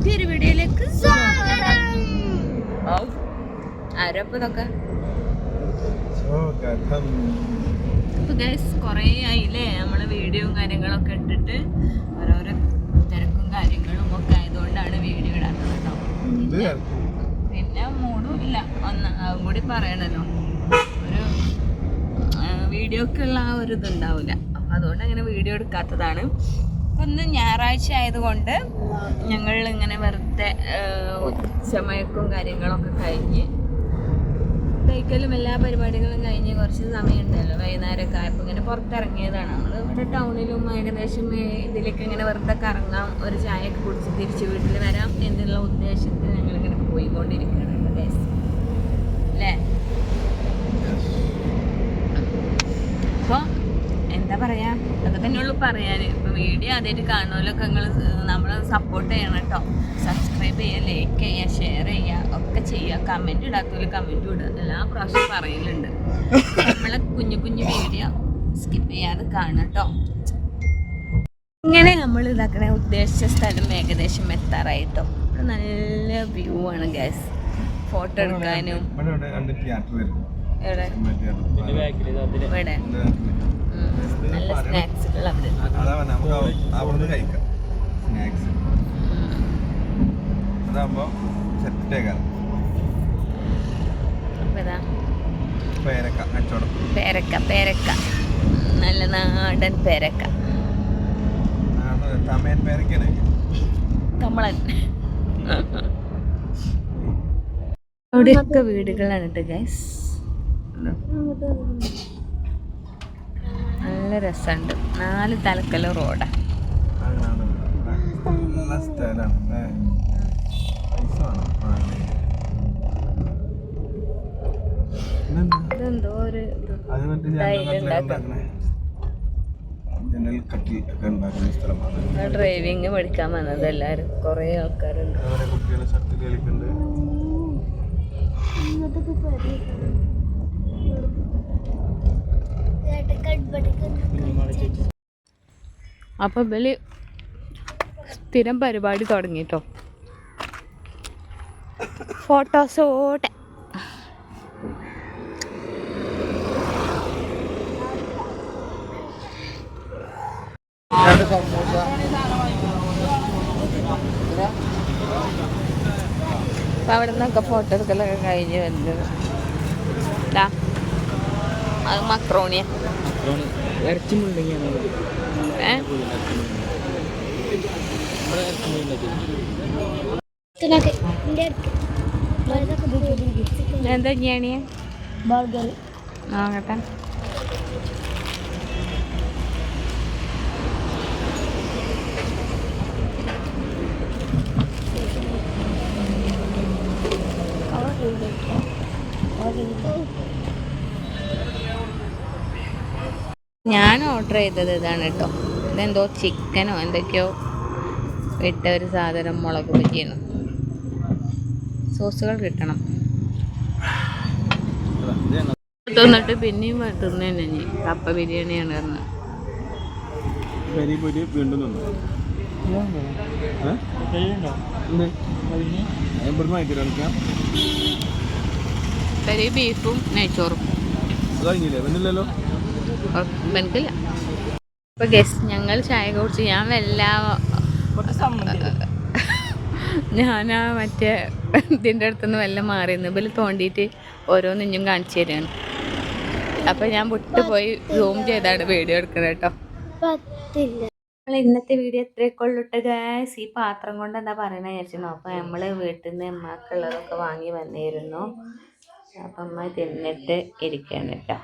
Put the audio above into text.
പുതിയൊരു വീഡിയോയിലേക്ക് സ്വാഗതം. ആരപ്പതൊക്കെ കൊറേ ആയില്ലേ നമ്മള് വീഡിയോയും കാര്യങ്ങളൊക്കെ ഇട്ടിട്ട് ഓരോരോ തിരക്കും കാര്യങ്ങളും ഒക്കെ ആയതുകൊണ്ടാണ് വീഡിയോ ഇടാത്തത് കേട്ടോ. പിന്നെ മൂടും ഇല്ല, അതും കൂടി പറയണല്ലോ, ഒരു വീഡിയോക്കുള്ള ആ ഒരു ഇതുണ്ടാവില്ല. അപ്പം അതുകൊണ്ട് അങ്ങനെ വീഡിയോ എടുക്കാത്തതാണ്. അപ്പം ഇന്ന് ഞായറാഴ്ച ആയതുകൊണ്ട് ഞങ്ങൾ ഇങ്ങനെ വെറുതെ ഉച്ചമയക്കും കാര്യങ്ങളൊക്കെ കഴിഞ്ഞ് കഴിക്കലും എല്ലാ പരിപാടികളും കഴിഞ്ഞ് കുറച്ച് സമയം ഉണ്ടല്ലോ, വൈകുന്നേരമൊക്കെ ആയപ്പോൾ ഇങ്ങനെ പുറത്തിറങ്ങിയതാണ്. നമ്മൾ ഇവിടെ ടൗണിലും ഏകദേശം ഇതിലേക്ക് ഇങ്ങനെ വെറുതെ കറങ്ങാം, ഒരു ചായയൊക്കെ കുടിച്ച് തിരിച്ച് വീട്ടിൽ വരാം എന്നുള്ള ഉദ്ദേശത്തിൽ ഞങ്ങളിങ്ങനെ പോയിക്കൊണ്ടിരിക്കുകയാണ് ഗൈസ് അല്ലേ. അപ്പോൾ എന്താ പറയുക, അതൊക്കെ തന്നെയുള്ളൂ പറയാൻ. ഇപ്പോൾ വീഡിയോ ആദ്യമായിട്ട് കാണുമല്ലൊക്കെ നിങ്ങൾ നമ്മളെ സപ്പോർട്ട് ചെയ്യണം കേട്ടോ. സബ്സ്ക്രൈബ് ചെയ്യുക, ലൈക്ക് ചെയ്യുക, ഷെയർ ചെയ്യുക, ഒക്കെ ചെയ്യുക. കമൻറ്റ് ഇടാത്തവർ കമൻറ്റ് ഇടുക, എല്ലാ പ്രാവശ്യം പറയലുണ്ട്. നമ്മളെ കുഞ്ഞു കുഞ്ഞു വീഡിയോ സ്കിപ്പ് ചെയ്യാതെ കാണുക കേട്ടോ. ഇങ്ങനെ നമ്മൾ ഇതാക്കണ ഉദ്ദേശിച്ച സ്ഥലം ഏകദേശം എത്താറായിട്ടോ. നല്ല വ്യൂ ആണ് ഗ്യാസ്, ഫോട്ടോ എടുക്കാനും. ഇവിടെ നല്ല സ്നാക്സുകൾ പേരക്ക പേരക്ക നല്ല നാടൻ പേരക്ക, കമളൻ. അവിടെയൊക്കെ വീടുകളാണ് കേട്ടോ ഗൈസ്. നല്ല രസമുണ്ട്, 4 തലക്കല് റോഡാണ്. ഇതെന്തോ ഒരു ഡ്രൈവിങ് പഠിക്കാൻ വന്നത് എല്ലാരും, കൊറേ ആൾക്കാരുണ്ട്. അപ്പൊ ഇവല് സ്ഥിരം പരിപാടി തുടങ്ങിട്ടോ, ഫോട്ടോസോട്ടെ. അപ്പം അവിടെ നിന്നൊക്കെ ഫോട്ടോ എടുക്കലൊക്കെ കഴിഞ്ഞ് വരുന്നത്. അത് മക്രോണിയ എന്താ ഞാണിയ നോക്കട്ടെ. ഞാൻ ഓർഡർ ചെയ്തത് ഇതാണ് കേട്ടോ. ഇതെന്തോ ചിക്കനോ എന്തൊക്കെയോ ഇട്ട ഒരു സാധനം, മുളക് ബജിയാണ്. സോസുകൾ കിട്ടണം. തിന്നിട്ട് പിന്നെയും തിന്നേനെ കപ്പ ബിരിയാണിയാണ് പറഞ്ഞത്. പെരി ബീഫും നെയ്ച്ചോറും എനിക്കില്ല. ഇപ്പൊ ഗസ് ഞങ്ങൾ ചായ കുടിച്ച് ഞാനാ മറ്റേ ഇതിൻ്റെ അടുത്തുനിന്ന് വല്ല മാറിയിരുന്നു. ഇവല് തോണ്ടിയിട്ട് ഓരോന്നിഞ്ഞും കാണിച്ചു തരാണ്. അപ്പൊ ഞാൻ വിട്ടുപോയി സൂം ചെയ്താണ് വീഡിയോ എടുക്കുന്നത് കേട്ടോ. ഇന്നത്തെ വീഡിയോ എത്രയൊക്കെ ഉള്ളിട്ട് ഗായ്സ്. ഈ പാത്രം കൊണ്ട് എന്താ പറയണ വിചാരിച്ചു. അപ്പൊ നമ്മള് വീട്ടിൽ നിന്ന് അമ്മക്കുള്ളതൊക്കെ വാങ്ങി വന്നിരുന്നു. അപ്പം അമ്മ തിന്നിട്ട് ഇരിക്കുകയാണ് കേട്ടോ.